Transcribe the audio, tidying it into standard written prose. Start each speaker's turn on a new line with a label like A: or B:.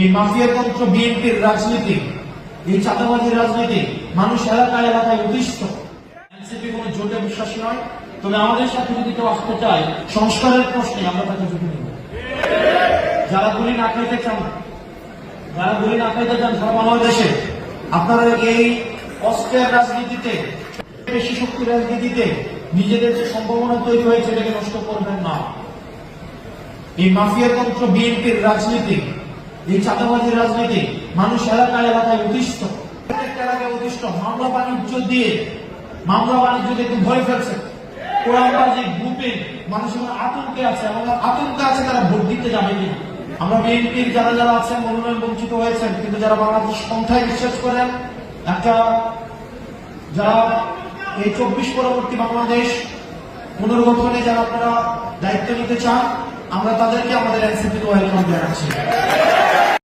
A: এই মাফিয়াতন্ত্র বিএনপির রাজনীতি, এই চাঁদাবাজির রাজনীতি মানুষ এলাকায় এলাকায় অতিষ্ঠ। এনসিপি কোনো জোটে বিশ্বাস নয়, তবে আমাদের সাথে যদি কেউ আসতে চায় সংস্কারের প্রশ্নে আমরা তাকে জোটে নিব। যারা গুলি না খাইতে চান, সারা বাংলাদেশে আপনারা এই অস্ত্রের রাজনীতিতে, বেশি শক্তির রাজনীতিতে নিজেদের যে সম্ভাবনা তৈরি হয়েছে এটাকে নষ্ট করবেন না। এই মাফিয়াতন্ত্র বিএনপির রাজনীতি, এই চাঁদাবাজির রাজনীতি মানুষ এলাকায় এলাকায় অতিষ্ঠ। মামলা বাণিজ্য দিয়ে একটু ভয় ফেলছে। কোরআনবাজি গ্রুপে মানুষ আতঙ্কে আছে, তারা ভোট দিতে যাবে কিনা। আমরা বিএনপির যারা আছেন মনোনয়ন বঞ্চিত হয়েছেন, কিন্তু যারা বাংলাদেশ পন্থায় বিশ্বাস করেন, যারা এই 24 পরবর্তী বাংলাদেশ পুনর্গঠনে যারা আপনারা দায়িত্ব নিতে চান, আমরা তাদেরকে আমাদের এনসিপি ওয়েলকাম জানাচ্ছি।